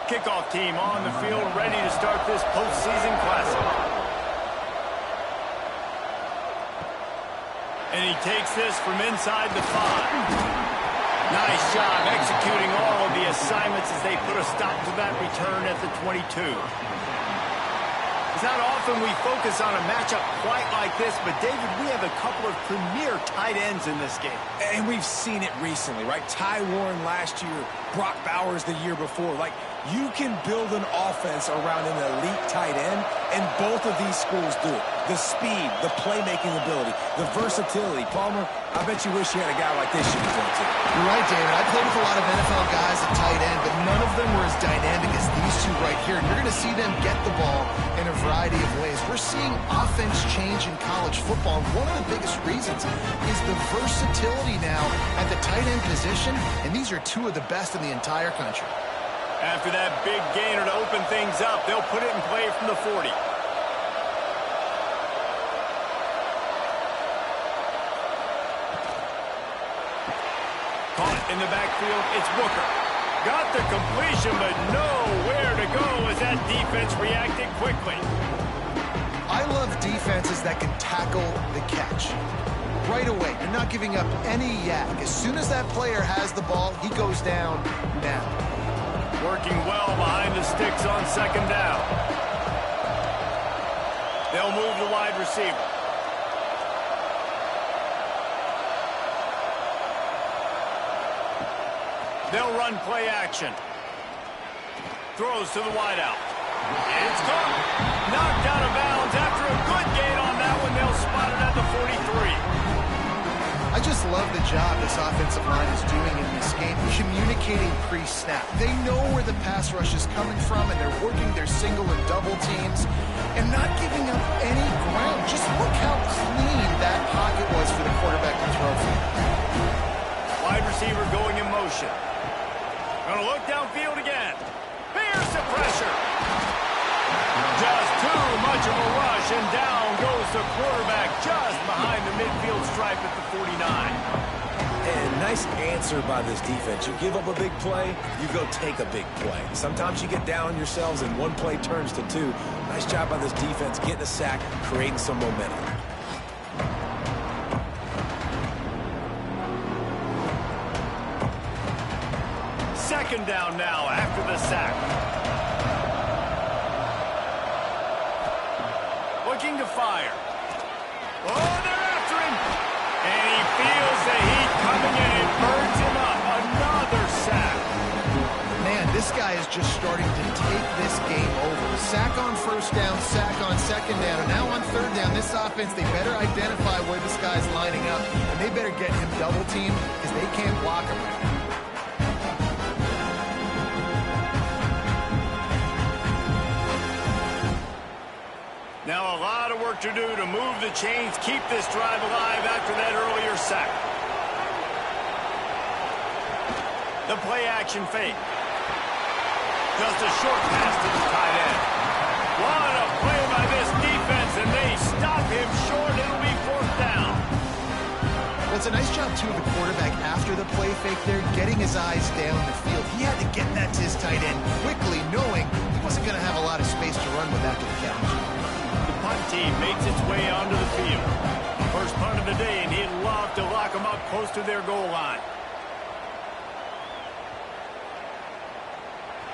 Kickoff team on the field, ready to start this postseason classic. And he takes this from inside the 5. Nice job executing all of the assignments as they put a stop to that return at the 22. It's not often we focus on a matchup quite like this, but David, we have a couple of premier tight ends in this game. And we've seen it recently, right? Ty Warren last year, Brock Bowers the year before. Like, you can build an offense around an elite tight end, and both of these schools do it. The speed, the playmaking ability, the versatility. Palmer, I bet you wish you had a guy like this you could throw to. You're right, David. I played with a lot of NFL guys at tight end, but none of them were as dynamic as these two right here. And you're going to see them get the ball in a variety of ways. We're seeing offense change in college football. One of the biggest reasons is the versatility now at the tight end position, and these are two of the best in the entire country. After that big gainer to open things up, they'll put it in play from the 40. Caught in the backfield, it's Booker. Got the completion, but nowhere to go as that defense reacted quickly. I love defenses that can tackle the catch. Right away, you're not giving up any yak. As soon as that player has the ball, he goes down now. Working well behind the sticks on second down. They'll move the wide receiver. They'll run play action. Throws to the wideout. It's gone. Knocked out of bounds after a good gain on that one. They'll spot it at the 43. I just love the job this offensive line is doing in this game, communicating pre-snap. They know where the pass rush is coming from, and they're working their single and double teams and not giving up any ground. Just look how clean that pocket was for the quarterback to throw from. Wide receiver going in motion. Gonna look downfield again. Here's the pressure. Just too much of a rush, and down goes the quarterback just behind the midfield stripe at the 49. And nice answer by this defense. You give up a big play, you go take a big play. Sometimes you get down on yourselves and one play turns to two. Nice job by this defense getting a sack, creating some momentum. Second down now after the sack. Looking to fire. Oh, they're after him. And he feels the heat coming in and burns him up. Another sack. Man, this guy is just starting to take this game over. Sack on first down, sack on second down, and now on third down, this offense, they better identify where this guy's lining up, and they better get him double teamed because they can't block him right now. Now a lot of work to do to move the chains, keep this drive alive after that earlier sack. The play action fake. Just a short pass to the tight end. What a play by this defense, and they stop him short. It'll be fourth down. Well, it's a nice job, too, of the quarterback after the play fake there, getting his eyes down the field. He had to get that to his tight end quickly, knowing he wasn't going to have a lot of space to run with after the catch. Punt team makes its way onto the field. First punt of the day, and he'd love to lock them up close to their goal line.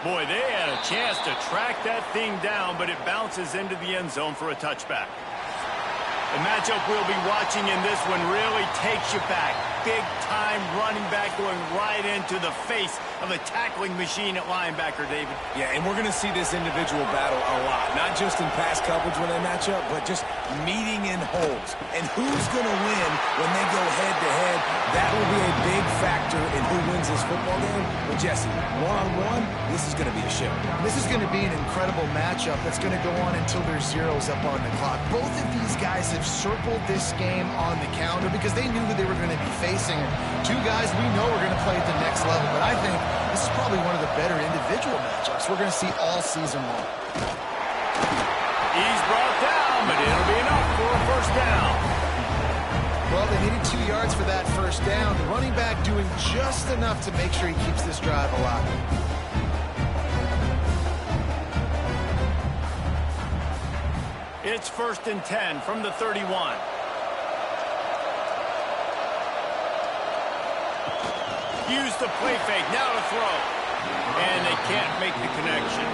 Boy, they had a chance to track that thing down, but it bounces into the end zone for a touchback. The matchup we'll be watching in this one really takes you back. Big-time running back going right into the face of a tackling machine at linebacker, David. Yeah, and we're going to see this individual battle a lot. Not just in pass coverage when they match up, but just meeting in holes. And who's going to win when they go head-to-head? That will be a big factor in who wins this football game. But, Jesse, one-on-one, this is going to be a show. This is going to be an incredible matchup that's going to go on until there's zeros up on the clock. Both of these guys have circled this game on the calendar because they knew who they were going to be facing. Two guys we know are going to play at the next level, but I think this is probably one of the better individual matchups we're going to see all season long. He's brought down, but it'll be enough for a first down. Well, they needed 2 yards for that first down. The running back doing just enough to make sure he keeps this drive alive. It's 1st and 10 from the 31. Use the play fake, now to throw. And they can't make the connection.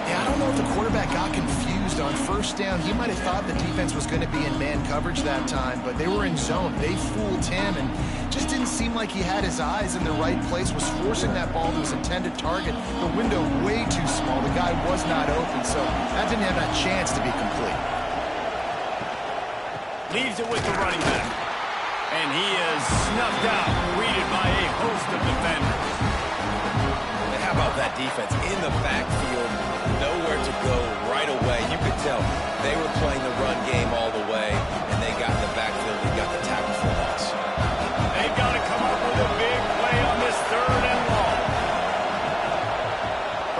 Yeah, I don't know if the quarterback got confused on 1st down. He might have thought the defense was going to be in man coverage that time, but they were in zone. They fooled him and just didn't seem like he had his eyes in the right place, was forcing that ball to his intended target. The window way too small. The guy was not open, so that didn't have a chance to be complete. Leaves it with the running back. And he is snuffed out, greeted by a host of defenders. And how about that defense in the backfield, nowhere to go right away. You could tell they were playing the run game all the way, and they got in the backfield and got the tackle for loss. They've got to come up with a big play on this 3rd and long.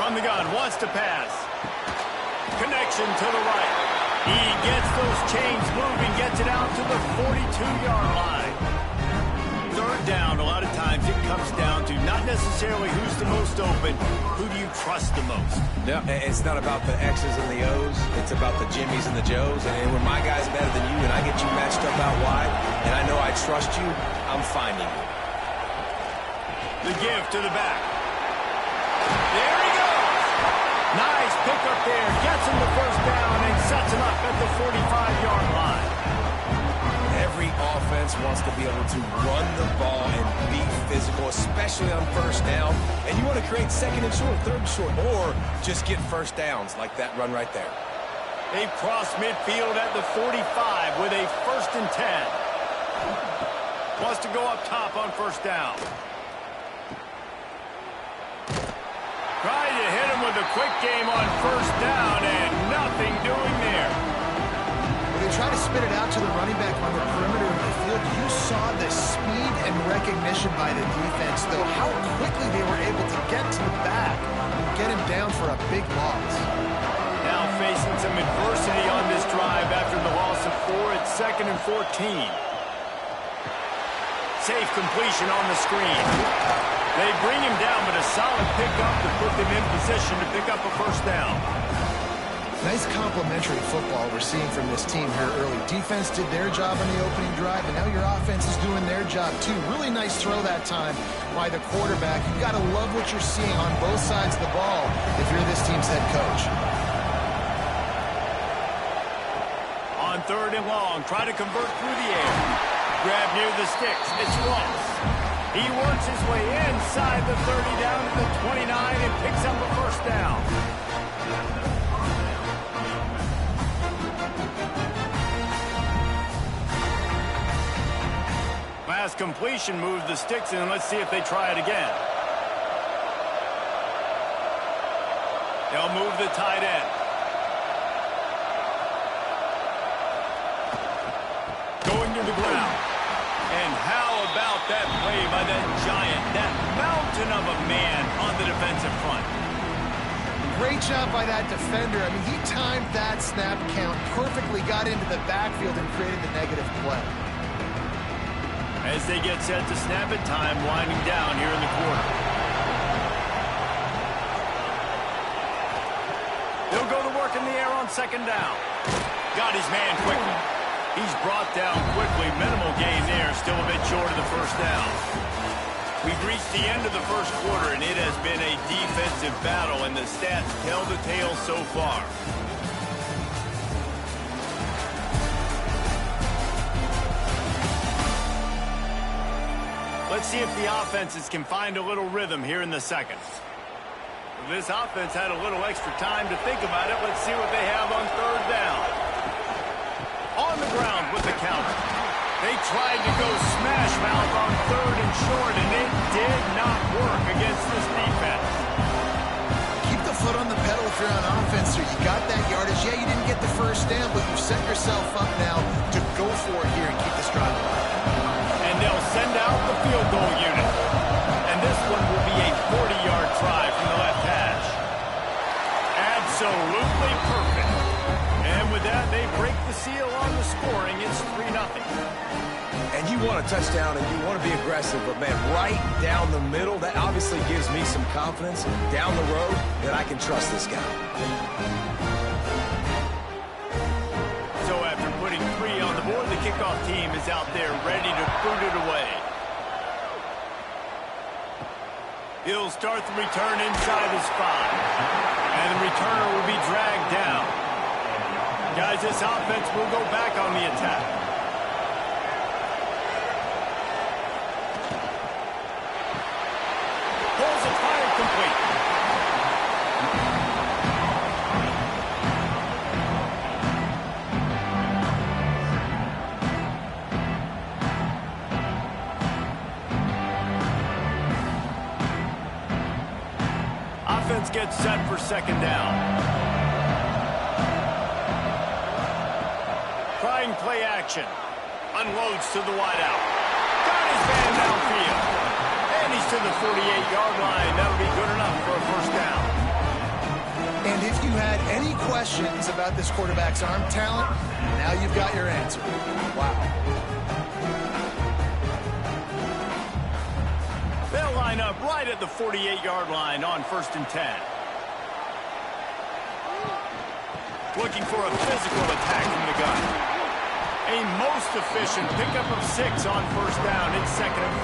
From the gun, wants to pass. Connection to the right. He gets those chains moving, gets it out to the 42-yard line. 3rd down, a lot of times it comes down to not necessarily who's the most open, who do you trust the most? Yeah, it's not about the X's and the O's. It's about the Jimmies and the Joes. And when my guy's better than you and I get you matched up out wide, and I know I trust you, I'm finding you. The give to the back. There he goes. Nice pickup there. Gets him the 1st down and sets him up at the 45-yard line. Every offense wants to be able to run the ball and be physical, especially on 1st down. And you want to create 2nd and short, 3rd and short, or just get 1st downs like that run right there. They've crossed midfield at the 45 with a 1st and 10. Wants to go up top on 1st down. Trying to hit him with a quick game on 1st down and nothing doing there. When they try to spit it out to the running back on the perimeter of the field, you saw the speed and recognition by the defense, though, how quickly they were able to get to the back and get him down for a big loss. Now facing some adversity on this drive after the loss of 4 at 2nd and 14. Safe completion on the screen. They bring him down, but a solid pickup to put them in position to pick up a 1st down. Nice complementary football we're seeing from this team here early. Defense did their job on the opening drive, and now your offense is doing their job too. Really nice throw that time by the quarterback. You've got to love what you're seeing on both sides of the ball if you're this team's head coach. On 3rd and long, try to convert through the air. Grab near the sticks. It's Ross. He works his way inside the 30 down to the 29 and picks up a 1st down. Last completion moved the sticks in. Let's see if they try it again. They'll move the tight end. Going to the ground. And how about that play by that giant, that mountain of a man on the defensive front? Great job by that defender. I mean, he timed that snap count perfectly, got into the backfield and created the negative play. As they get set to snap it, time winding down here in the quarter. He'll go to work in the air on 2nd down. Got his man quickly. He's brought down quickly. Minimal gain there. Still a bit short of the 1st down. We've reached the end of the 1st quarter, and it has been a defensive battle, and the stats tell the tale so far. Let's see if the offenses can find a little rhythm here in the 2nd. This offense had a little extra time to think about it. Let's see what they have on 3rd down. On the ground with the counter. They tried to go smash mouth on 3rd and short, and it did not work against this defense. Keep the foot on the pedal if you're on offense here. You got that yardage. Yeah, you didn't get the 1st down, but you've set yourself up now to go for it here and keep this drive alive. And they'll send out the field goal unit. And this one will be a 40-yard try from the left hash. Absolutely perfect. And with that, they break the seal on the scoring. It's 3-0. And you want a touchdown and you want to be aggressive, but man, right down the middle, that obviously gives me some confidence down the road that I can trust this guy. So after putting 3 on the board, the kickoff team is out there ready to boot it away. He'll start the return inside his 5. And the returner will be dragged down. Guys, this offense will go back on the attack. Pulls it high complete. Offense gets set for second down. Trying play action. Unloads to the wideout. Got his man downfield. And he's to the 48-yard line. That'll be good enough for a first down. And if you had any questions about this quarterback's arm talent, now you've got your answer. Wow. They'll line up right at the 48-yard line on 1st and 10. Looking for a physical attack from the gun. A most efficient pickup of 6 on first down. It's 2nd and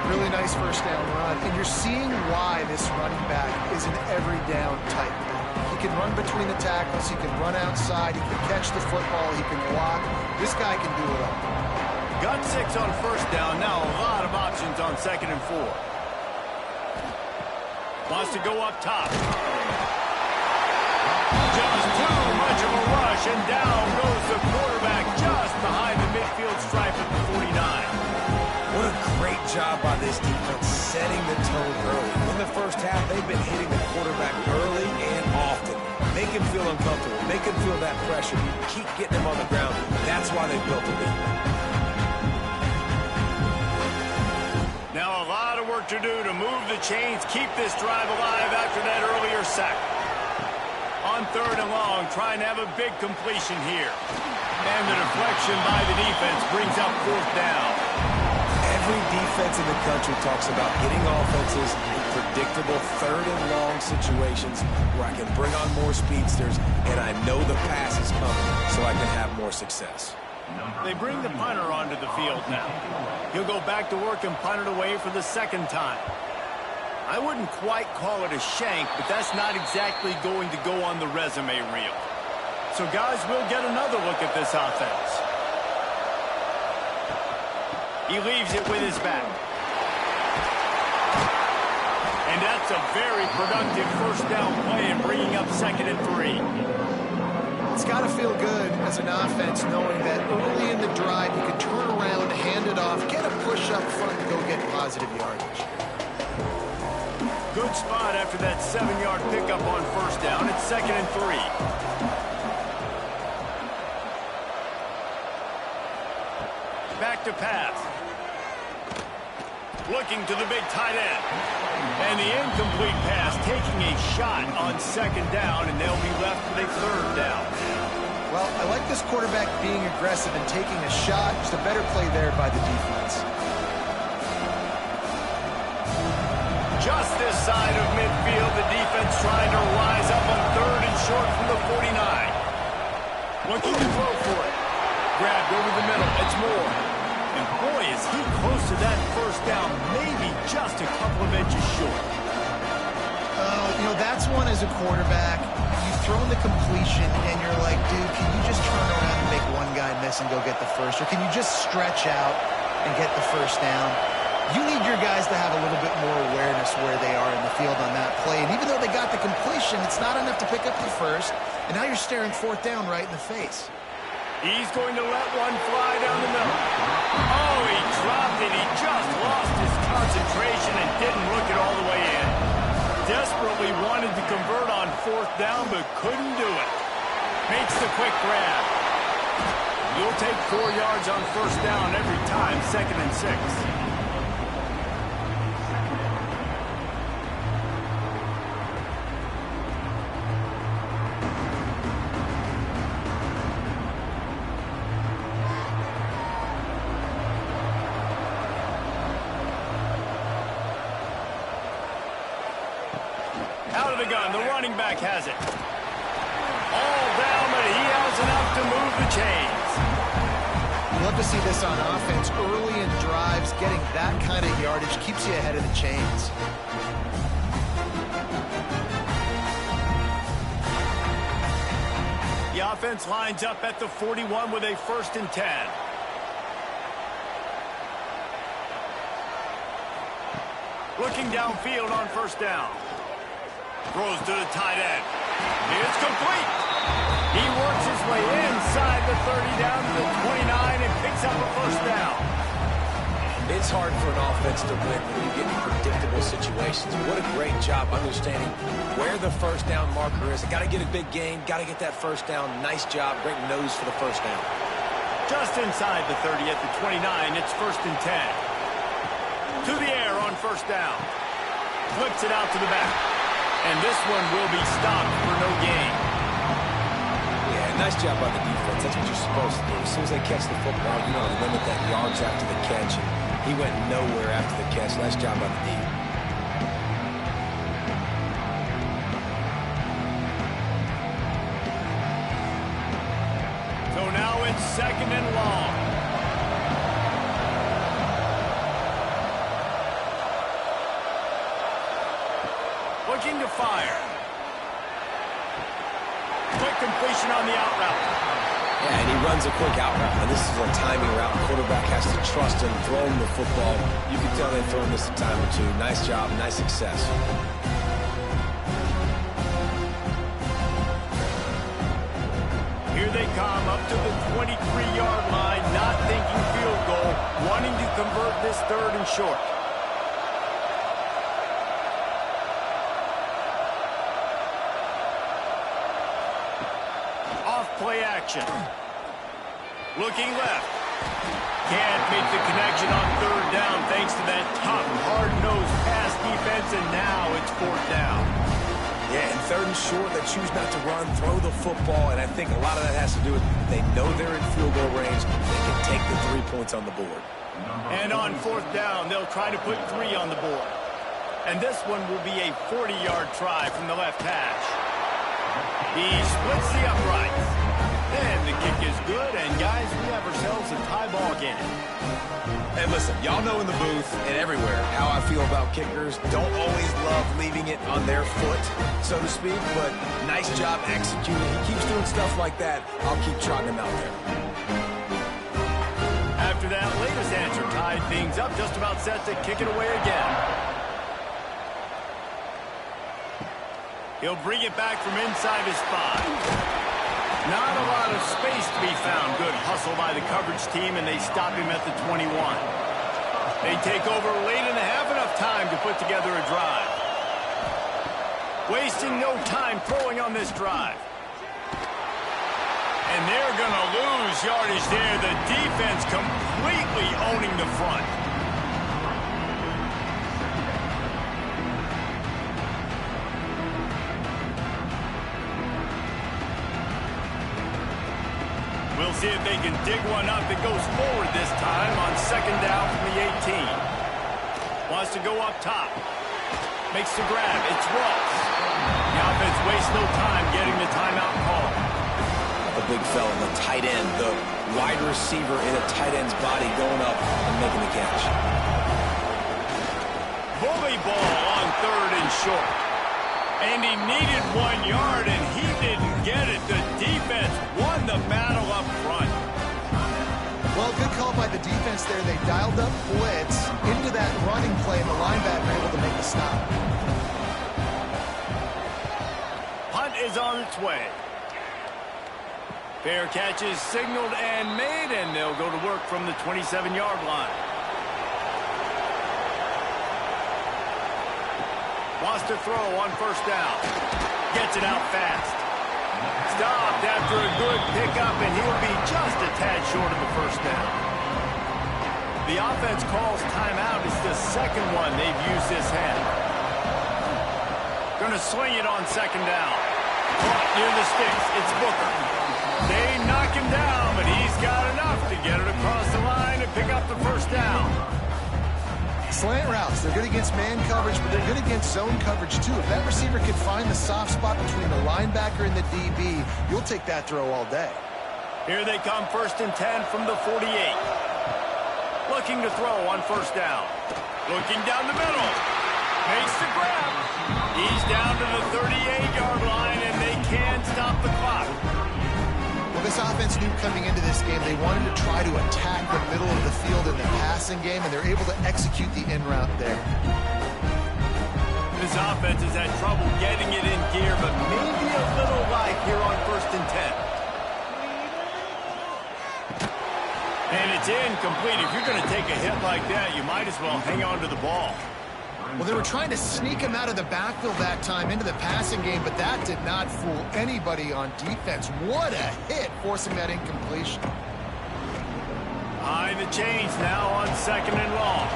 4. Really nice first down run. And you're seeing why this running back is an every down type. He can run between the tackles. He can run outside. He can catch the football. He can block. This guy can do it all. Got 6 on first down. Now a lot of options on 2nd and 4. Wants to go up top. Just too much of a rush, and down goes the quarterback just behind the midfield stripe at the 49. What a great job by this defense setting the tone early. In the first half, they've been hitting the quarterback early and often. Make him feel uncomfortable. Make him feel that pressure. Keep getting him on the ground. That's why they built a lead. Now a lot of work to do to move the chains, keep this drive alive after that earlier sack. On 3rd and long, trying to have a big completion here. And the deflection by the defense brings up 4th down. Every defense in the country talks about getting offenses in predictable 3rd and long situations where I can bring on more speedsters and I know the pass is coming so I can have more success. They bring the punter onto the field now. He'll go back to work and punt it away for the 2nd time. I wouldn't quite call it a shank, but that's not exactly going to go on the resume reel. So, guys, we'll get another look at this offense. He leaves it with his back. And that's a very productive first down play and bringing up 2nd and 3. It's got to feel good as an offense knowing that early in the drive you can turn around, hand it off, get a push up front, and go get positive yardage. Good spot after that 7-yard pickup on first down. It's 2nd and 3. Back to pass. Looking to the big tight end. And the incomplete pass taking a shot on 2nd down, and they'll be left with a 3rd down. Well, I like this quarterback being aggressive and taking a shot. Just a better play there by the defense. Just this side of midfield, the defense trying to rise up on 3rd and short from the 49. Looking to throw for it. Grabbed over the middle. It's Moore. And boy, is he close to that first down, maybe just a couple of inches short. You know, that's one as a quarterback. You've thrown the completion, and you're like, dude, can you just turn around and make one guy miss and go get the first? Or can you just stretch out and get the first down? You need your guys to have a little bit more awareness where they are in the field on that play. And even though they got the completion, it's not enough to pick up the first. And now you're staring 4th down right in the face. He's going to let one fly down the middle. Oh, he dropped it. He just lost his concentration and didn't look it all the way in. Desperately wanted to convert on 4th down, but couldn't do it. Makes the quick grab. You'll take 4 yards on first down every time, 2nd and 6. Out of the gun, the running back has it. All down, but he has That's enough to move the chains. You love to see this on offense. Early in drives, getting that kind of yardage keeps you ahead of the chains. The offense lines up at the 41 with a 1st and 10. Looking downfield on 1st down. Throws to the tight end. It's complete. He works his way inside the 30 down to the 29 and picks up a 1st down. It's hard for an offense to win when you get in predictable situations. What a great job understanding where the 1st down marker is. Got to get a big gain. Got to get that 1st down. Nice job. Great nose for the 1st down. Just inside the 30 at the 29. It's 1st and 10. To the air on 1st down. Flips it out to the back. And this one will be stopped for no gain. Yeah, nice job by the defense. That's what you're supposed to do. As soon as they catch the football, you know, limit that yards after the catch. He went nowhere after the catch. Nice job by the D. So now it's 2nd and long. Looking to fire. Quick completion on the out route. Yeah, and he runs a quick out route. And this is a timing route. The quarterback has to trust him, throw him the football. You can tell they've thrown this a time or two. Nice job, nice success. Here they come up to the 23-yard line, not thinking field goal, wanting to convert this 3rd and short. Play action. Looking left. Can't make the connection on 3rd down thanks to that tough, hard-nosed pass defense, and now it's 4th down. Yeah, and 3rd and short, they choose not to run, throw the football, and I think a lot of that has to do with they know they're in field goal range. They can take the 3 points on the board. And on 4th down, they'll try to put 3 on the board. And this one will be a 40-yard try from the left hash. He splits the uprights. And the kick is good, and guys, we have ourselves a tie ball game. And listen, y'all know in the booth and everywhere how I feel about kickers. Don't always love leaving it on their foot, so to speak, but nice job executing. He keeps doing stuff like that. I'll keep trotting him out there. After that latest answer tied things up, just about set to kick it away again. He'll bring it back from inside his 5. Not a lot of space to be found. Good hustle by the coverage team, and they stop him at the 21. They take over late in the half, enough time to put together a drive. Wasting no time throwing on this drive. And they're going to lose yardage there. The defense completely owning the front. We'll see if they can dig one up. It goes forward this time on 2nd down from the 18. Wants to go up top. Makes the grab. It's Ross. The offense wastes no time getting the timeout call. The big fella, the tight end, the wide receiver in a tight end's body going up and making the catch. Bully ball on 3rd and short. And he needed 1 yard, and he didn't get it. The defense won the battle up front. Well, good call by the defense there. They dialed up blitz into that running play, and the linebacker able to make the stop. Punt is on its way. Fair catch is signaled and made, and they'll go to work from the 27-yard line. Wants to throw on 1st down. Gets it out fast. Stopped after a good pickup, and he'll be just a tad short of the 1st down. The offense calls timeout. It's the 2nd one they've used this half. Going to sling it on 2nd down. Caught near the sticks. It's Booker. They knock him down, but he's got enough to get it across the line and pick up the 1st down. Slant routes, they're good against man coverage, but they're good against zone coverage too. If that receiver can find the soft spot between the linebacker and the DB, you'll take that throw all day. Here they come, 1st and 10 from the 48. Looking to throw on 1st down. Looking down the middle. Makes the grab. He's down to the 38-yard line, and they can't stop the clock. Well, this offense knew coming into this game they wanted to try to attack the middle of the field in the passing game, and they're able to execute the in route there. This offense has had trouble getting it in gear, but maybe a little life here on 1st and 10. And it's incomplete. If you're going to take a hit like that, you might as well hang on to the ball. Well, they were trying to sneak him out of the backfield that time into the passing game, but that did not fool anybody on defense. What a hit, forcing that incompletion. High the chains now on 2nd and long.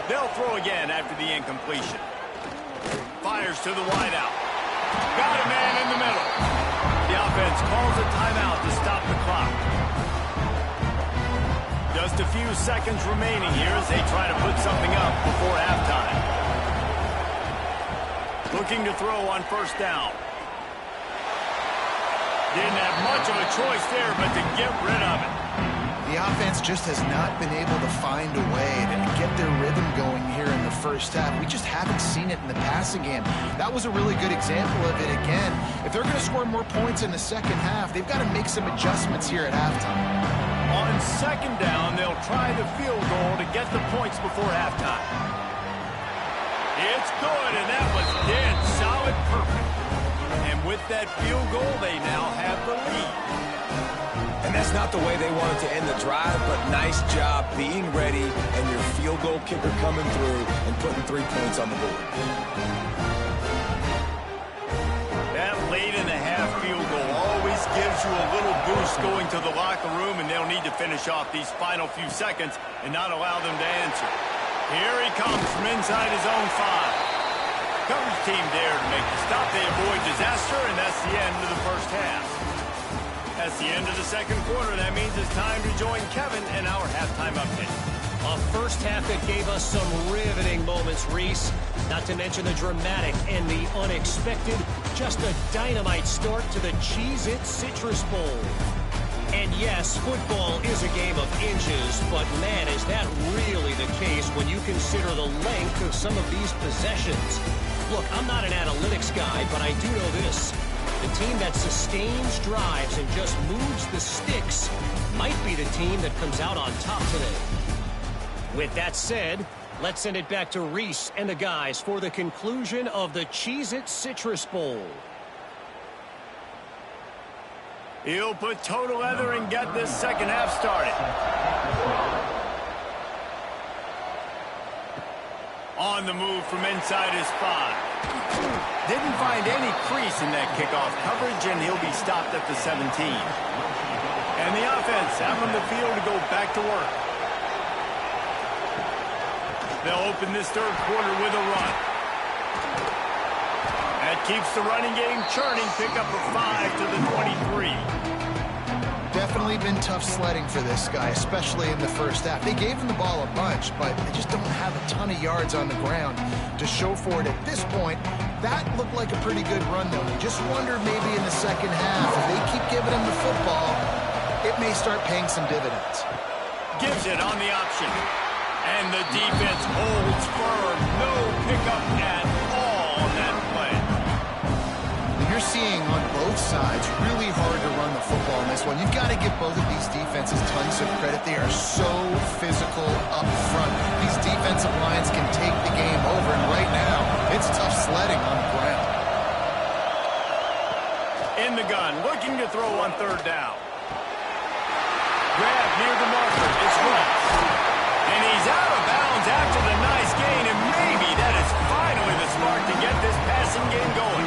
They'll throw again after the incompletion. Fires to the wideout. Got a man in the middle. The offense calls a timeout to stop the clock. Just a few seconds remaining here as they try to put something up before halftime. Looking to throw on 1st down. Didn't have much of a choice there, but to get rid of it. The offense just has not been able to find a way to get their rhythm going here in the 1st half. We just haven't seen it in the passing game. That was a really good example of it again. If they're going to score more points in the 2nd half, they've got to make some adjustments here at halftime. On 2nd down, they'll try the field goal to get the points before halftime. It's good, and that was dead solid perfect. And with that field goal, they now have the lead. And that's not the way they wanted to end the drive, but nice job being ready and your field goal kicker coming through and putting 3 points on the board. That late in the half field goal always gives you a little boost going to the locker room, and they'll need to finish off these final few seconds and not allow them to answer. Here he comes from inside his own 5. Coverage team there to make the stop. They avoid disaster, and that's the end of the 1st half. That's the end of the 2nd quarter. That means it's time to join Kevin in our halftime update. A 1st half that gave us some riveting moments, Reese. Not to mention the dramatic and the unexpected. Just a dynamite start to the Cheez-It Citrus Bowl. And yes, football is a game of inches, but man, is that really the case when you consider the length of some of these possessions. Look, I'm not an analytics guy, but I do know this. The team that sustains drives and just moves the sticks might be the team that comes out on top today. With that said, let's send it back to Reese and the guys for the conclusion of the Cheez-It Citrus Bowl. He'll put total leather and get this 2nd half started. On the move from inside his 5. Didn't find any crease in that kickoff coverage, and he'll be stopped at the 17. And the offense out on the field to go back to work. They'll open this 3rd quarter with a run. That keeps the running game churning. Pick up a 5 to the 23. Definitely been tough sledding for this guy, especially in the 1st half. They gave him the ball a bunch, but they just don't have a ton of yards on the ground to show for it at this point. That looked like a pretty good run, though. You just wonder maybe in the 2nd half, if they keep giving him the football, it may start paying some dividends. Gives it on the option. And the defense holds firm. No pickup at all on that play. You're seeing on both sides really hard to run the football in this one. You've got to give both of these defenses tons of credit. They are so physical up front. These defensive lines can take the game over, and right now, it's tough sledding on the ground. In the gun, looking to throw on 3rd down. Grab near the marker. It's Russ. And he's out of bounds after the nice gain, and maybe that is finally the spark to get this passing game going.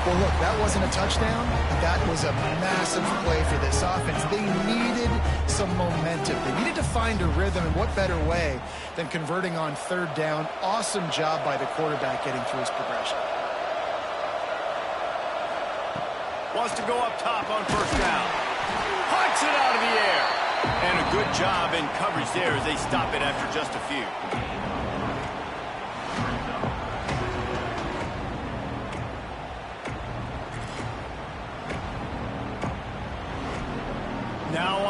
Well, look, that wasn't a touchdown, but that was a massive play for this offense. They needed some momentum. They needed to find a rhythm, and what better way than converting on 3rd down. Awesome job by the quarterback getting through his progression. Wants to go up top on 1st down. Hunts it out of the air. And a good job in coverage there as they stop it after just a few.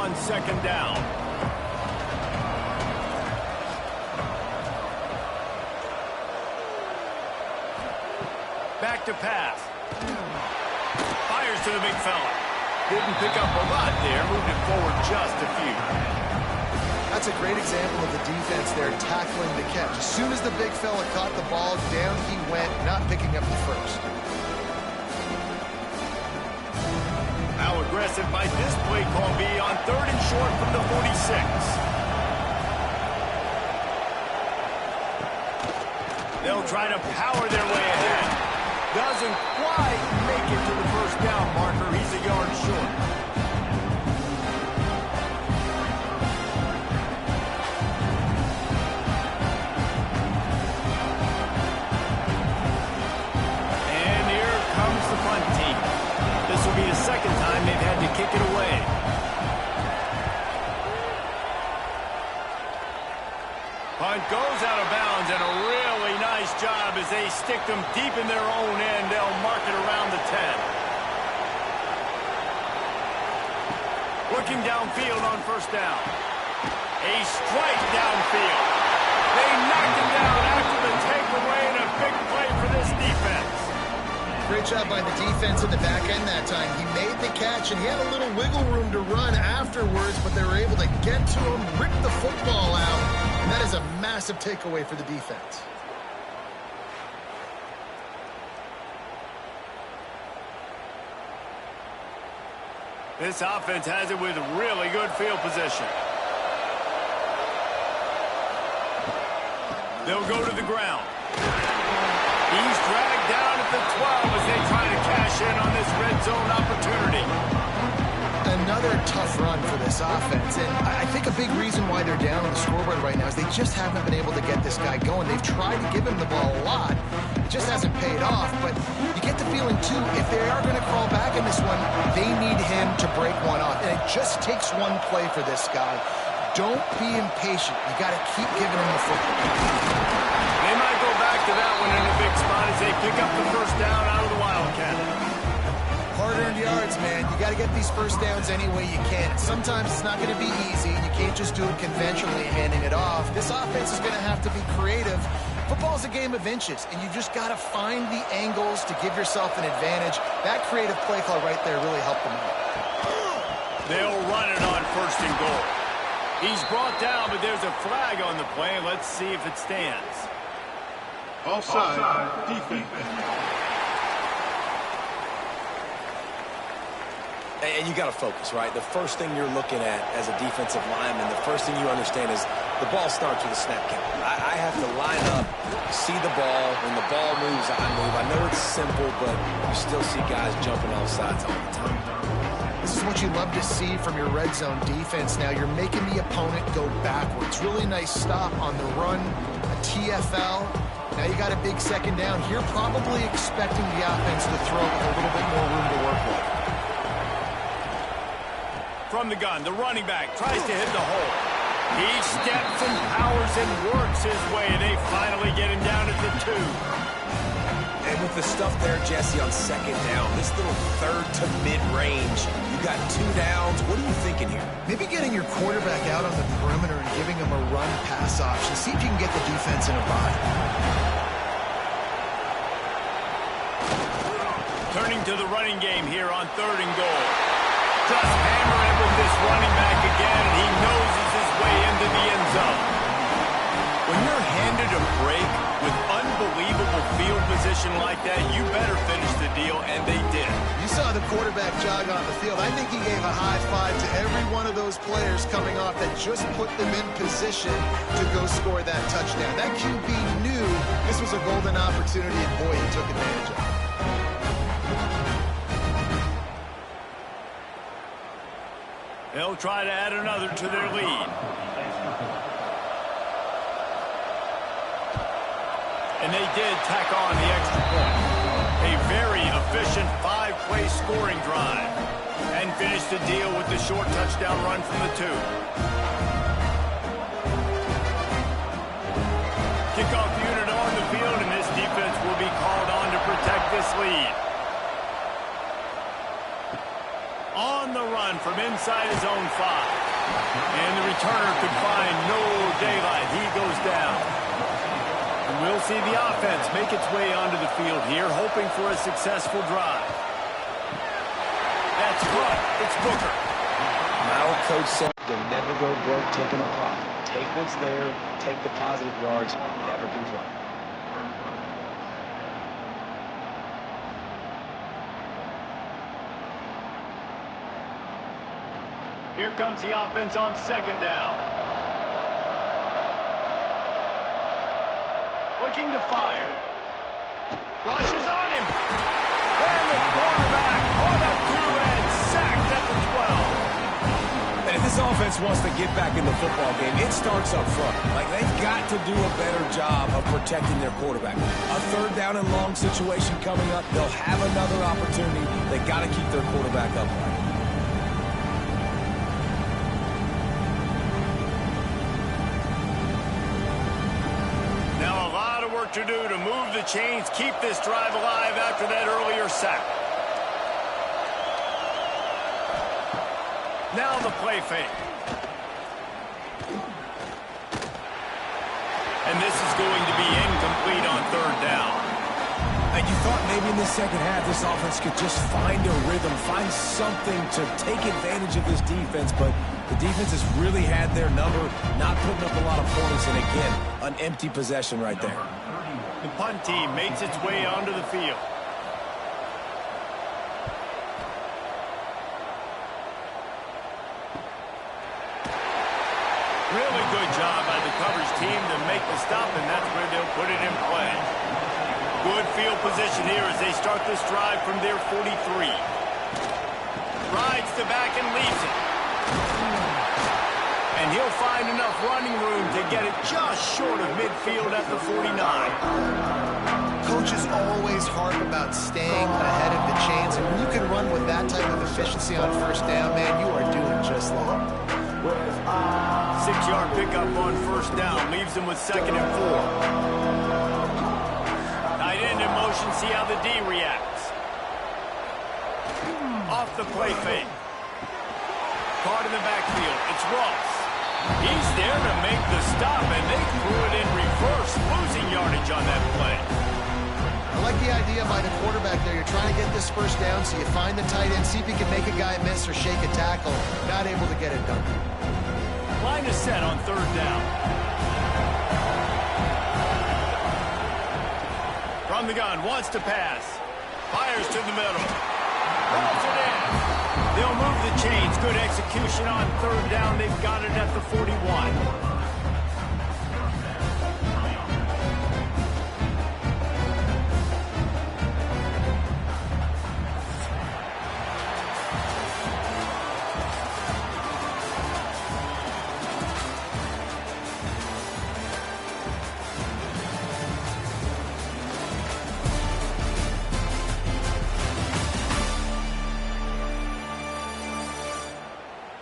on second down. Back to pass. Fires to the big fella. Didn't pick up a lot there. Moved it forward just a few. That's a great example of the defense there tackling the catch. As soon as the big fella caught the ball, down he went, not picking up the first. How aggressive might this play call be on 3rd and short from the 46? They'll try to power their way ahead. Doesn't quite make it to the first down marker. He's a yard short. And here comes the punt team. This will be the second time they've had to kick it away. Punt goes out of bounds, and a really nice job as they stick them deep in their own end. They'll mark it around the 10. Looking downfield on first down. A strike downfield. They knocked him down after the takeaway, and a big play for this defense. Great job by the defense in the back end that time. He made the catch, and he had a little wiggle room to run afterwards, but they were able to get to him, rip the football out, and that is a massive takeaway for the defense. This offense has it with really good field position. They'll go to the ground. He's dragged down at the 12 as they try to cash in on this red zone opportunity. Another tough run for this offense, and I think a big reason why they're down on the scoreboard right now is they just haven't been able to get this guy going. They've tried to give him the ball a lot. It just hasn't paid off, but you get the feeling, too, if they are going to crawl back in this one, they need him to break one off, and it just takes one play for this guy. Don't be impatient. You got to keep giving him the football. They might go back to that one in a big spot as they pick up the first down out of the Wildcat. Hard-earned yards, man. You got to get these first downs any way you can. Sometimes it's not going to be easy, and you can't just do it conventionally handing it off. This offense is going to have to be creative. Football's a game of inches, and you just got to find the angles to give yourself an advantage. That creative play call right there really helped them out. They'll run it on 1st and goal. He's brought down, but there's a flag on the play. Let's see if it stands. Offside, defense. And you got to focus, right? The first thing you're looking at as a defensive lineman, the first thing you understand is the ball starts with a snap count. I have to line up, see the ball. When the ball moves, I move. I know it's simple, but you still see guys jumping off sides all the time. This is what you love to see from your red zone defense. Now you're making the opponent go backwards. Really nice stop on the run, a TFL. Now you got a big second down. You're probably expecting the offense to throw with a little bit more room to work with. From the gun, the running back tries to hit the hole. He steps and powers and works his way. They finally get him down at the 2. And with the stuff there, Jesse, on second down, this little 3rd to mid-range, you got 2 downs. What are you thinking here? Maybe getting your quarterback out on the perimeter and giving him a run-pass option. See if you can get the defense in a bind. Turning to the running game here on 3rd and goal. Just hammer it with this running back again, and he noses his way into the end zone. When you're handed a break with unbelievable field position like that, you better finish the deal, and they did. You saw the quarterback jog on the field. I think he gave a high five to every one of those players coming off that just put them in position to go score that touchdown. That QB knew this was a golden opportunity, and boy, he took advantage of it. They'll try to add another to their lead. And they did tack on the extra point. A very efficient 5-play scoring drive. And finished the deal with the short touchdown run from the 2. Kickoff unit on the field, and this defense will be called on to protect this lead. On the run from inside his own 5. And the returner could find no daylight. He goes down. And we'll see the offense make its way onto the field here, hoping for a successful drive. That's good. It's Booker. My old coach said you'll never go broke taking a pop. Take what's there, take the positive yards, never complain. Here comes the offense on second down. Looking to fire. Rushes on him. And the quarterback on a two-and sacked at the 12. And if this offense wants to get back in the football game, it starts up front. Like, they've got to do a better job of protecting their quarterback. A third down and long situation coming up. They'll have another opportunity. They got to keep their quarterback upright. To do to move the chains, keep this drive alive after that earlier sack. Now the play fake. And this is going to be incomplete on third down. And you thought maybe in the second half this offense could just find a rhythm, find something to take advantage of this defense, but the defense has really had their number, not putting up a lot of points, and again, an empty possession right there. The punt team makes its way onto the field. Really good job by the coverage team to make the stop, and that's where they'll put it in play. Good field position here as they start this drive from their 43. Rides the back and leaves it. And he'll find enough running room to get it just short of midfield at the 49. Coaches always harp about staying ahead of the chains, and when you can run with that type of efficiency on first down, man, you are doing just that. 6-yard pickup on first down leaves him with 2nd and 4. Tight end in motion, see how the D reacts. Off the play fake. Caught in the backfield, it's Ross. He's there to make the stop, and they threw it in reverse, losing yardage on that play. I like the idea by the quarterback there. You're trying to get this first down, so you find the tight end, see if he can make a guy miss or shake a tackle. Not able to get it done. Line is set on third down. From the gun, wants to pass. Fires to the middle. Rolls it in. They'll move the chains. Good execution on third down. They've got it at the 41.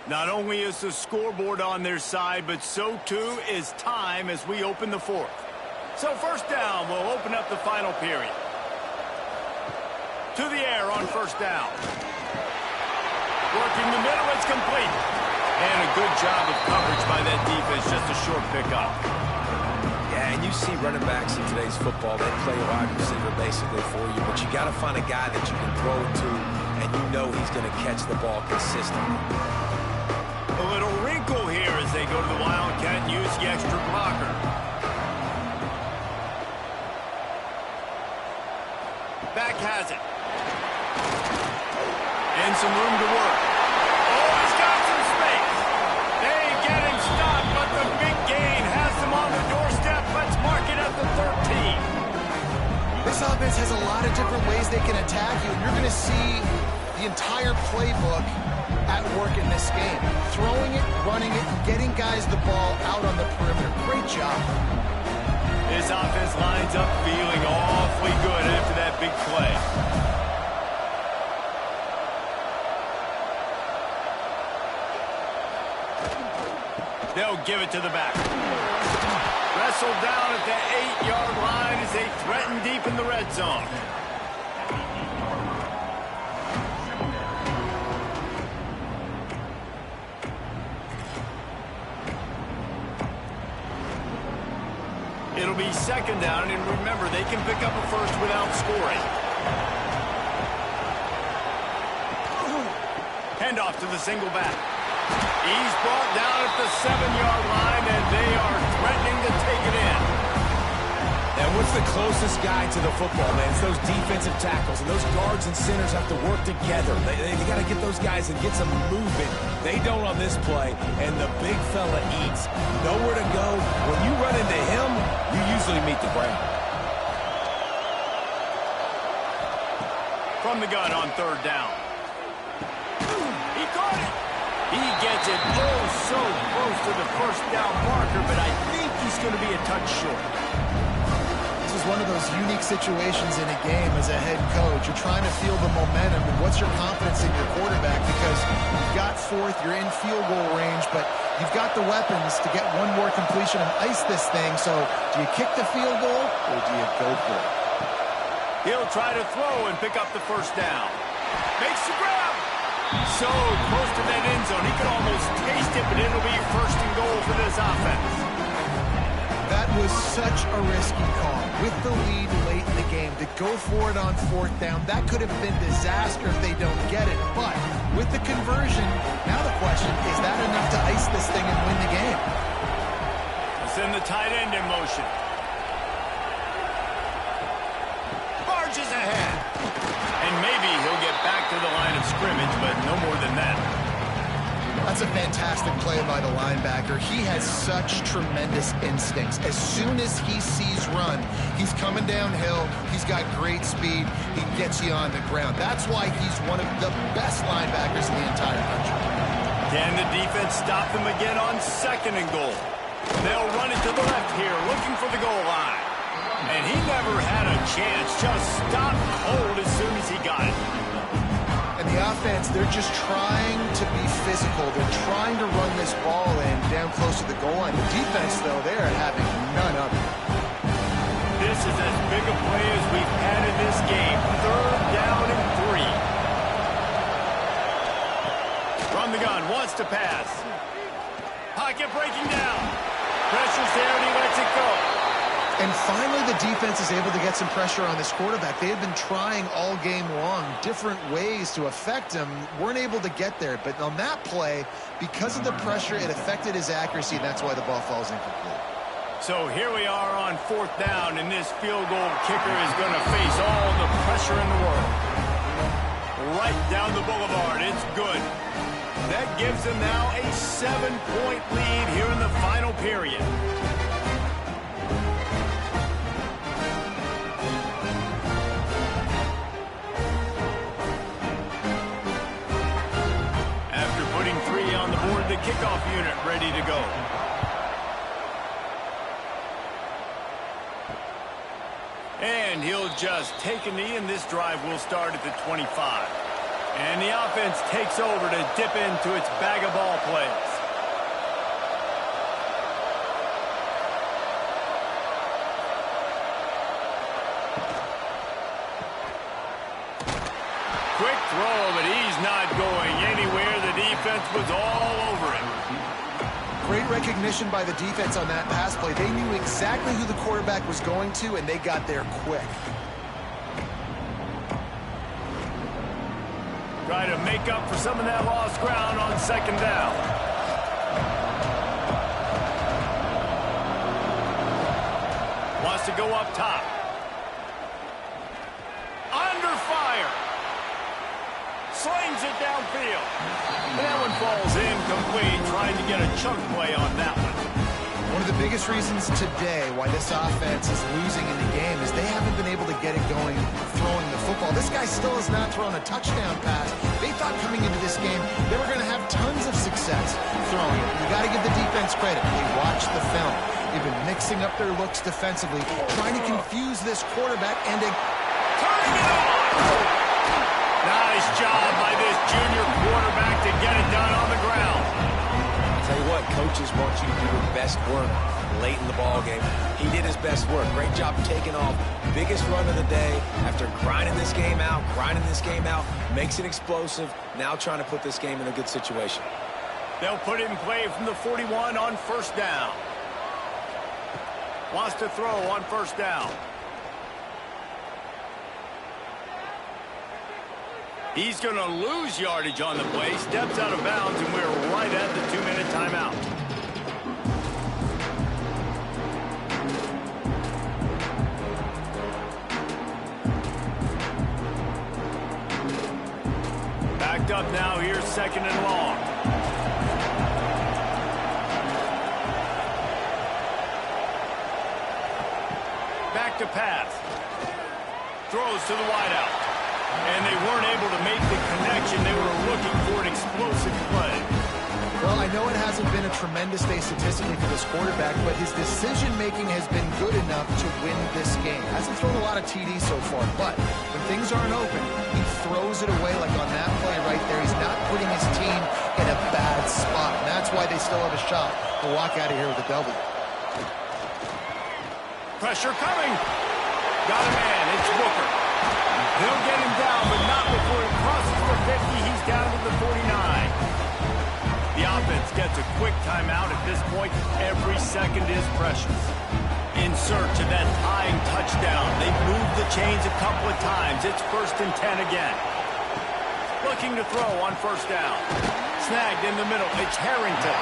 Not only is the scoreboard on their side, but so too is time as we open the fourth. So first down will open up the final period. To the air on first down. Working the middle, it's complete. And a good job of coverage by that defense, just a short pickup. Yeah, and you see running backs in today's football, they play wide receiver basically for you, but you got to find a guy that you can throw it to, and you know he's going to catch the ball consistently. A little wrinkle here as they go to the Wildcat and use the extra blocker. Back has it. And some room to work. Oh, he's got some space. They get him stopped, but the big gain has them on the doorstep. Let's mark it at the 13. This offense has a lot of different ways they can attack you, and you're going to see the entire playbook at work in this game. Throwing it, running it, getting guys the ball out on the perimeter. Great job. This offense lines up feeling awfully good after that big play. They'll give it to the back. Wrestled down at the 8-yard line as they threaten deep in the red zone. It'll be second down, and remember, they can pick up a first without scoring. Handoff to the single back. He's brought down at the 7-yard line, and they are threatening to take it in. And what's the closest guy to the football, man? It's those defensive tackles, and those guards and centers have to work together. They got to get those guys and get some movement. They don't on this play, and the big fella eats. Nowhere to go. When you run into him, you usually meet the ground. From the gun on third down. He caught it. He gets it so close to the first down marker, but I think he's going to be a touch short. This is one of those unique situations in a game as a head coach. You're trying to feel the momentum, and what's your confidence in your quarterback? Because you've got fourth, you're in field goal range, but you've got the weapons to get one more completion and ice this thing. So do you kick the field goal, or do you go for it? He'll try to throw and pick up the first down. Makes the grab. So close to that end zone, he could almost taste it, but it'll be first and goal for this offense. That was such a risky call. With the lead late in the game, to go for it on fourth down, that could have been disaster if they don't get it. But with the conversion, now the question, is that enough to ice this thing and win the game? Send the tight end in motion. Barges ahead. And maybe he'll get back to the line of scrimmage, but no more than that. That's a fantastic play by the linebacker. He has such tremendous instincts. As soon as he sees run, he's coming downhill. He's got great speed. He gets you on the ground. That's why he's one of the best linebackers in the entire country. Can the defense stop them again on second and goal? They'll run it to the left here, looking for the goal line. And he never had a chance. Just stopped cold as soon as he got it. And the offense, they're just trying to be physical. They're trying to run this ball in down close to the goal line. The defense, though, they're having none of it. This is as big a play as we've had in this game. Third down and 3. From the gun, wants to pass. Pocket breaking down. Pressure's there and he lets it go. And finally, the defense is able to get some pressure on this quarterback. They have been trying all game long different ways to affect him. Weren't able to get there. But on that play, because of the pressure, it affected his accuracy, and that's why the ball falls incomplete. So here we are on fourth down, and this field goal kicker is going to face all the pressure in the world. Right down the boulevard. It's good. That gives them now a 7-point lead here in the final period. After putting 3 on the board, the kickoff unit ready to go. And he'll just take a knee, and this drive will start at the 25. And the offense takes over to dip into its bag of ball plays. Quick throw, but he's not going anywhere. The defense was all over him. Great recognition by the defense on that pass play. They knew exactly who the quarterback was going to, and they got there quick. Try to make up for some of that lost ground on second down. Wants to go up top. Under fire. Slings it downfield. And that one falls incomplete, trying to get a chunk play on that one. One of the biggest reasons today why this offense is losing in the game is they haven't been able to get it going throwing the football. This guy still has not thrown a touchdown pass. They thought coming into this game they were going to have tons of success throwing it. You got to give the defense credit. They watched the film. They've been mixing up their looks defensively, trying to confuse this quarterback and turning it on! Nice job by this junior quarterback to get it done on the ground. Tell you what, coaches want you to do your best work late in the ball game. He did his best work. Great job taking off. Biggest run of the day after grinding this game out, makes it explosive. Now trying to put this game in a good situation. They'll put it in play from the 41 on first down. Wants to throw on first down. He's going to lose yardage on the play. Steps out of bounds, and we're right at the 2-minute timeout. Backed up now. Here's 2nd and long. Back to pass. Throws to the wideout. And they weren't able to make the connection. They were looking for an explosive play. Well, I know it hasn't been a tremendous day statistically for this quarterback, but his decision-making has been good enough to win this game. Hasn't thrown a lot of TDs so far, but when things aren't open, he throws it away like on that play right there. He's not putting his team in a bad spot, and that's why they still have a shot to walk out of here with a W. Pressure coming. Got a man. It's Booker. They'll get him down, but not before he crosses the 50. He's down to the 49. The offense gets a quick timeout at this point. Every second is precious. In search of that tying touchdown. They've moved the chains a couple of times. It's 1st and 10 again. Looking to throw on first down. Snagged in the middle. It's Harrington.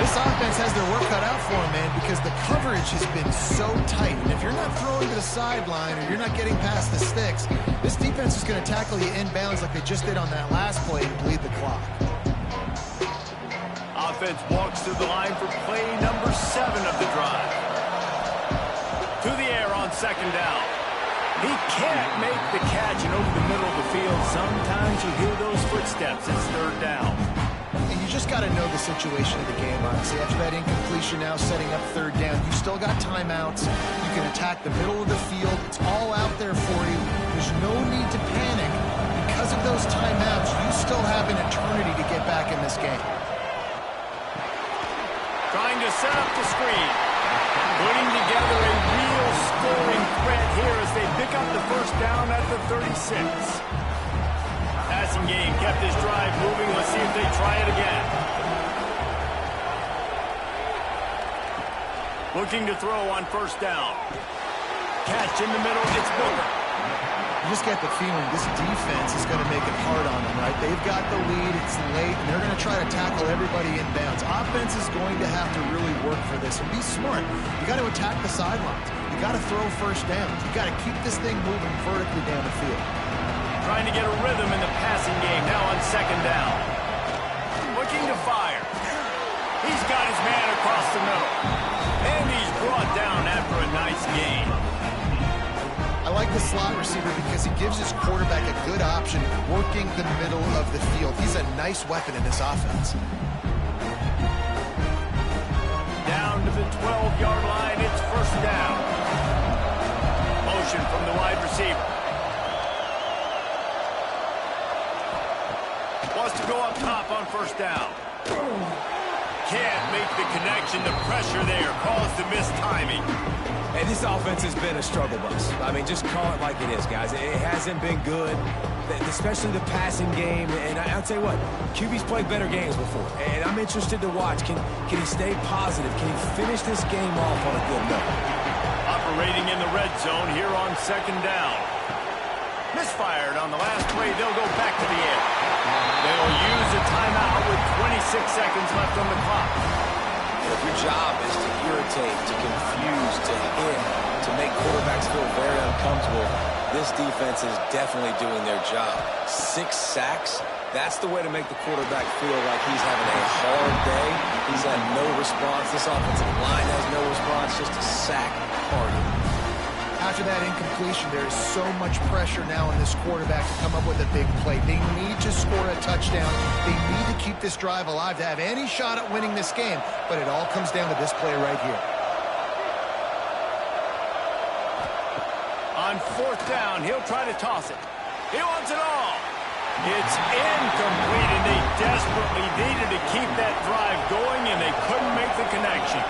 This offense has their work cut out for them, man, because the coverage has been so tight. And if you're not throwing to the sideline or you're not getting past the sticks, this defense is going to tackle you inbounds like they just did on that last play and bleed the clock. Offense walks to the line for play number 7 of the drive. To the air on 2nd down. He can't make the catch, and over the middle of the field, sometimes you hear those footsteps. It's 3rd down. And you just got to know the situation of the game, honestly. After that incompletion now setting up 3rd down, you still got timeouts. You can attack the middle of the field. It's all out there for you. There's no need to panic. Because of those timeouts, you still have an eternity to get back in this game. Trying to set up the screen. Putting together a real scoring threat here as they pick up the 1st down at the 36. Passing game kept this drive moving. Let's see if they try it again. Looking to throw on first down. Catch in the middle. It's Booker. You just get the feeling this defense is going to make it hard on them, right? They've got the lead. It's late, and they're going to try to tackle everybody inbounds. Offense is going to have to really work for this and be smart. You got to attack the sidelines. You got to throw first downs. You got to keep this thing moving vertically down the field. Trying to get a rhythm in the passing game now on 2nd down. Looking to fire. He's got his man across the middle. And he's brought down after a nice gain. I like the slot receiver because he gives his quarterback a good option working the middle of the field. He's a nice weapon in this offense. Down to the 12-yard line. It's 1st down. Motion from the wide receiver. Wants to go up top on 1st down. Can't make the connection. The pressure there caused the missed timing. And this offense has been a struggle bus. I mean, just call it like it is, guys. It hasn't been good, especially the passing game. And I'll tell you what, QB's played better games before. And I'm interested to watch. Can he stay positive? Can he finish this game off on a good note? Operating in the red zone here on 2nd down. Misfired on the last play. They'll go back to the air. They'll use a timeout with 26 seconds left on the clock. If your job is to irritate, to confuse, to hit, to make quarterbacks feel very uncomfortable, this defense is definitely doing their job. 6 sacks, that's the way to make the quarterback feel like he's having a hard day. He's had no response. This offensive line has no response, just a sack party. After that incompletion, there is so much pressure now on this quarterback to come up with a big play. They need to score a touchdown. They need to keep this drive alive to have any shot at winning this game, but it all comes down to this play right here. On 4th down, he'll try to toss it. He wants it all. It's incomplete, and they desperately needed to keep that drive going, and they couldn't make the connection.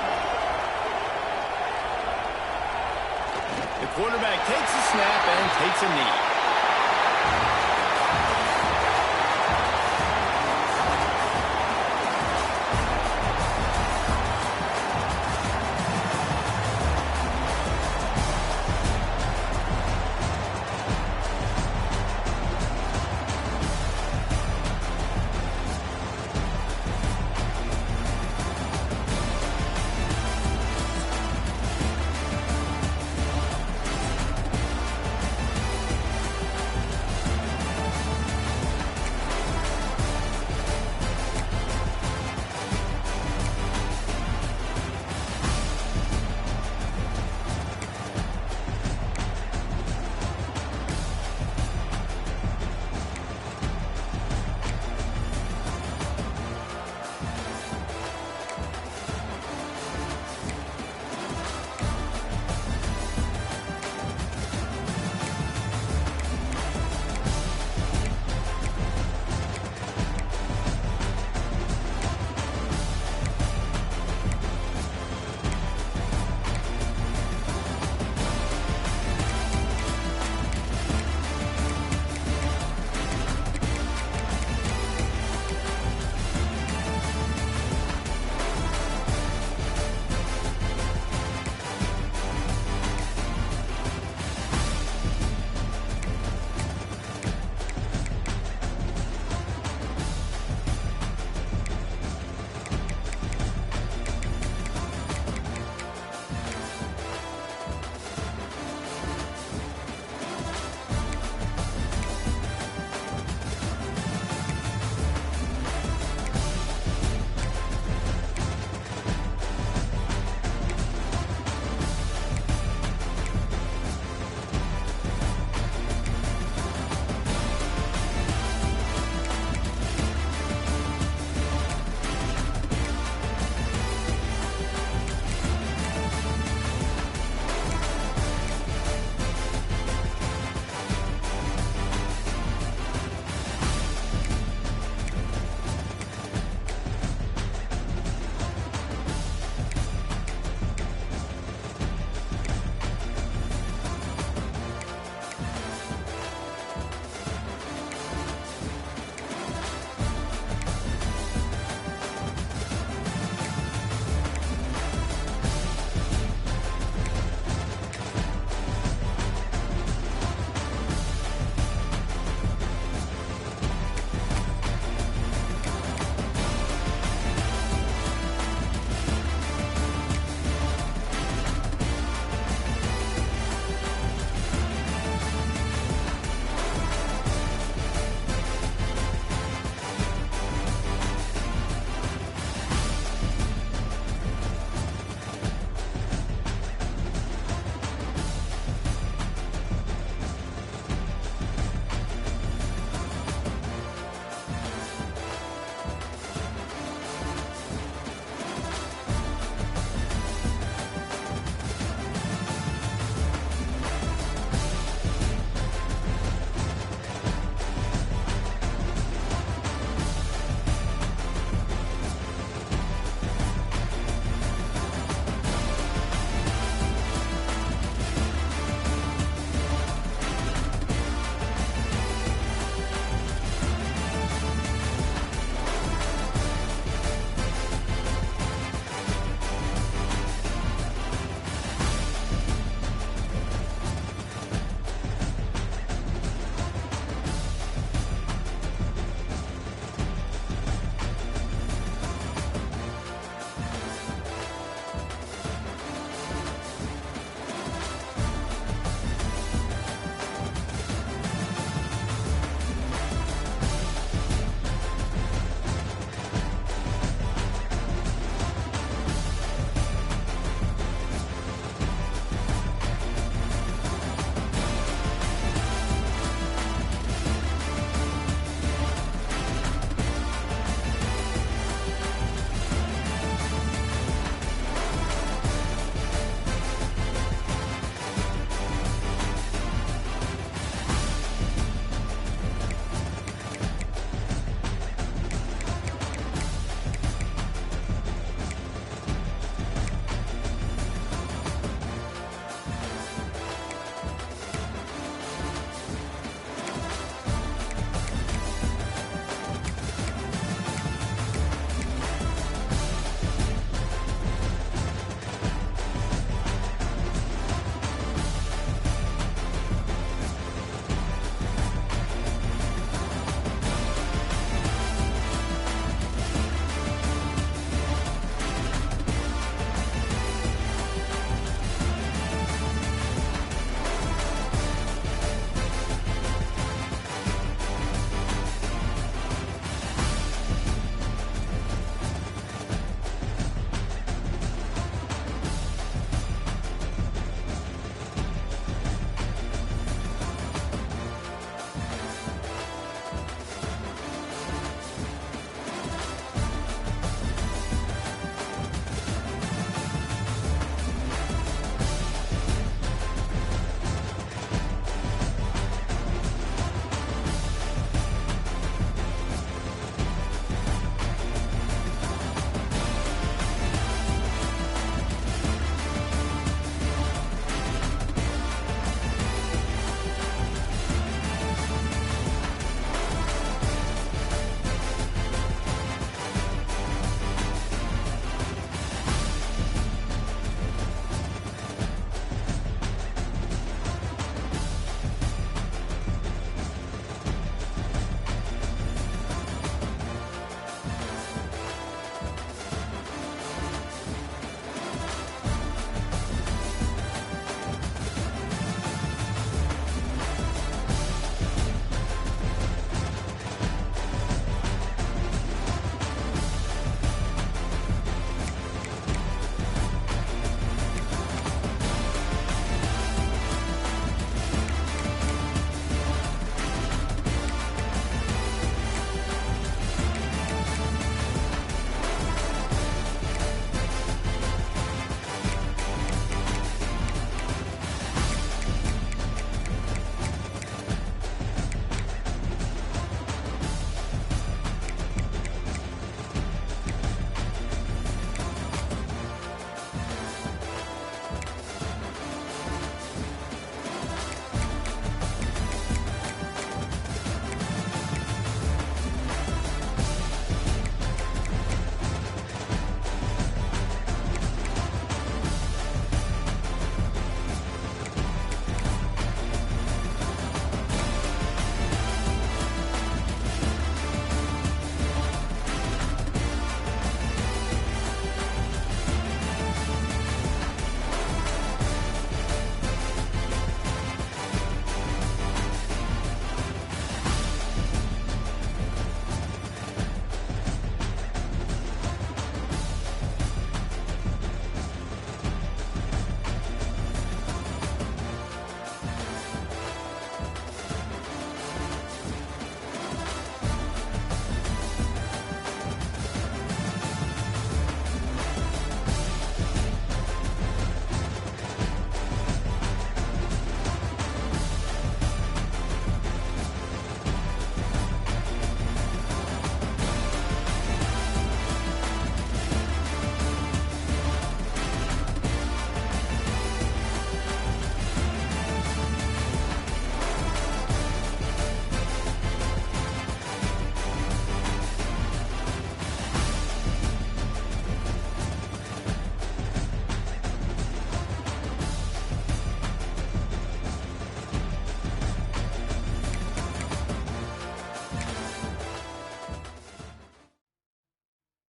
The quarterback takes a snap and takes a knee.